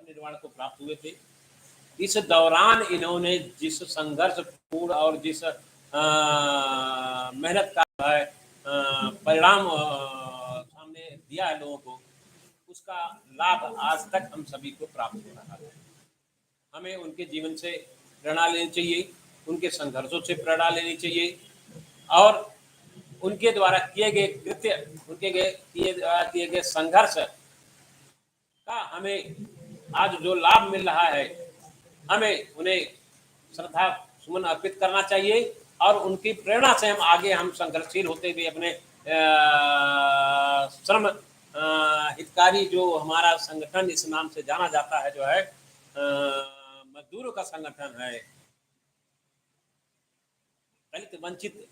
निर्वाण को प्राप्त हुए थे। इस दौरान इन्होंने जिस संघर्षपूर्ण और जिस मेहनत का है परिणाम सामने दिया है लोगों को, उसका लाभ आज तक हम सभी को प्राप्त हो रहा है। हमें उनके जीवन से प्रेरणा लेनी चाहिए, उनके संघर्षों से प्रेरणा लेनी चाहिए और उनके द्वारा किए गए कृत्य, उनके किए गए संघर्ष का हमें आज जो लाभ मिल रहा है, हमें उन्हें श्रद्धा सुमन अर्पित करना चाहिए और उनकी प्रेरणा से हम संघर्षशील होते हुए अपने श्रम हितकारी जो हमारा संगठन इस नाम से जाना जाता है, जो है मजदूरों का संगठन है, दलित वंचित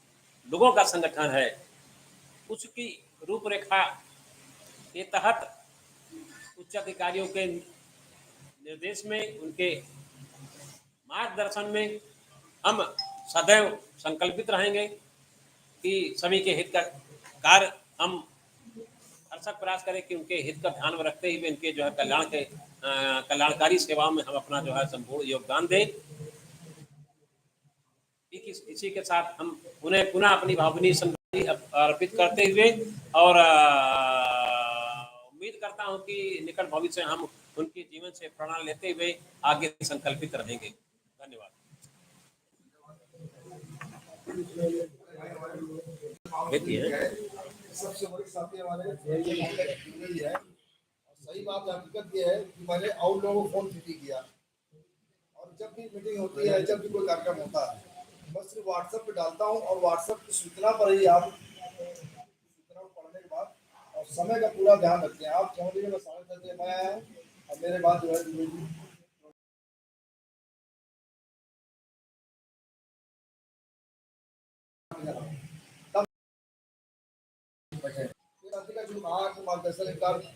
लोगों का संगठन है, उसकी रूपरेखा के तहत उच्च अधिकारियों के निर्देश में, उनके मार्गदर्शन में हम सदैव संकल्पित रहेंगे कि सभी के हित का कार्य हम भरसक प्रयास करें कि उनके हित का ध्यान में रखते हुए इनके जो है कल्याणकारी सेवाओं में हम अपना जो है संपूर्ण योगदान दें। इसी के साथ हम उन्हें पुनः अपनी भावनीय श्रद्धांजलि अर्पित करते हुए और उम्मीद करता हूं कि निकट भविष्य में हम उनके जीवन से प्रेरणा लेते हुए आगे संकल्पित रहेंगे। धन्यवाद। सबसे बड़ी साथी हमारे है। सही बात हकीकत ये है कि मैंने और लोगों को फोन भी किया और जब भी मीटिंग होती है, जब भी कोई कार्यक्रम होता है, बस सिर्फ व्हाट्सएप पे डालता हूँ और व्हाट्सएप की सूचना पर ही आप सूचना पढ़ने के बाद और समय का पूरा ध्यान रखते हैं। आप समझ लीजिए मैं 10:30 बजे मैं आया हूँ और मेरे बाद जो है का जो मार्गदर्शन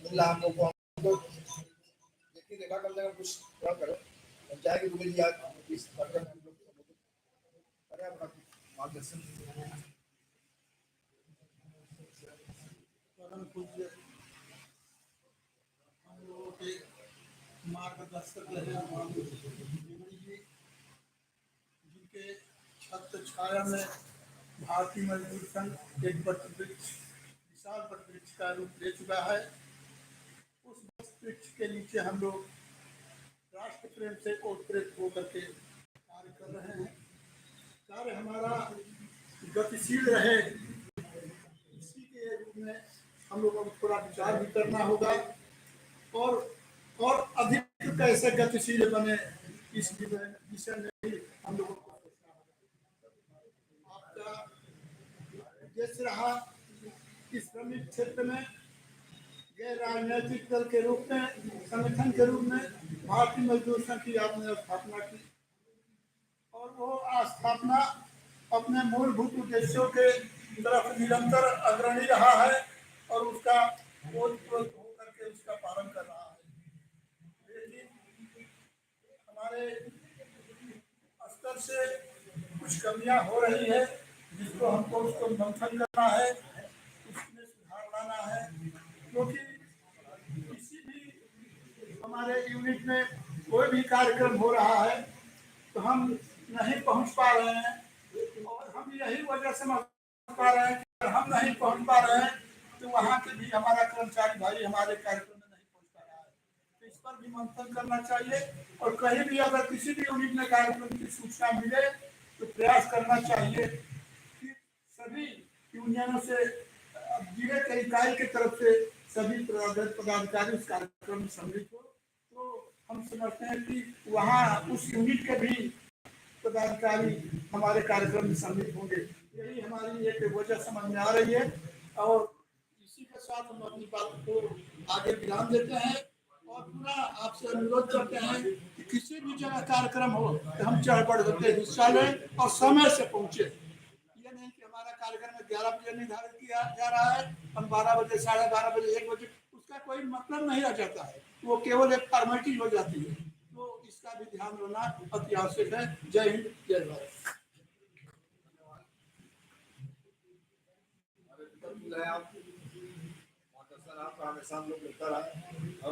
मिल रहा हम लोग को देखिए देखा कर लेगा कुछ पूरा करो चाहे कि जी आज इस कार्यक्रम में हम लोग करें अपना मार्गदर्शन। परम पूज्य हम लोगों के मार्गदर्शक रहे जी, जिनके छत्र छाया में भारतीय मजदूर संघ एक विशाल वृक्ष का रूप ले चुका है। उस वृक्ष के नीचे हम लोग राष्ट्र प्रेम से ओतप्रेत होकर के कार्य कर रहे हैं। कार्य हमारा गतिशील रहे, इसी के रूप में हम लोगों को थोड़ा विचार भी करना होगा और अधिक कैसे गतिशील बने इस विषय में भी हम लोगों को सोचना होगा। आपका उद्देश्य रहा इस श्रमिक क्षेत्र में गैर राजनीतिक दल के रूप में, संगठन के रूप में भारतीय मजदूर संघ की आपने स्थापना की और वो स्थापना अपने मूलभूत उद्देश्यों के तरफ निरंतर अग्रणी रहा है और उसका ओतप्रोत होकर के उसका पालन कर रहा है। लेकिन हमारे स्तर से कुछ कमियां हो रही है जिसको हमको उसको मंथन करना है, उसमें सुधार लाना है, क्योंकि किसी भी हमारे यूनिट में कोई भी कार्यक्रम हो रहा है तो हम नहीं पहुंच पा रहे हैं और हम यही वजह से समझ पा रहे हैं कि हम नहीं पहुंच पा रहे हैं तो वहाँ के भी हमारा कर्मचारी भाई हमारे कार्यक्रम में नहीं पहुंच पा रहा है। तो इस पर भी मंथन करना चाहिए और कहीं भी अगर किसी भी यूनिट में कार्यक्रम की सूचना मिले तो प्रयास करना चाहिए कि सभी यूनियनों से जिले के इकाई की तरफ से सभी पदाधिकारी उस कार्यक्रम में सम्मिलित हो। तो हम समझते हैं कि वहाँ उस यूनिट के भी पदाधिकारी हमारे कार्यक्रम में सम्मिलित होंगे। यही हमारी एक वजह समझ में आ रही है और इसी के साथ हम अपनी बात को आगे विराम देते हैं और पुनः आपसे अनुरोध करते हैं कि किसी भी जगह कार्यक्रम हो तो हम चढ़ बढ़ करके हिस्सा लें और समय से पहुंचे। ये नहीं कि हमारा कार्यक्रम 11 बजे निर्धारित किया जा रहा है, हम 12 बजे, 12:30 बजे, 1 बजे, उसका कोई मतलब नहीं रह जाता है, वो केवल एक फॉर्मेलिटी हो जाती है। तो इसका भी ध्यान रखना अति आवश्यक है। जय हिंद, जय भारत। आपका हमेशा हम लोग मिलता रहा।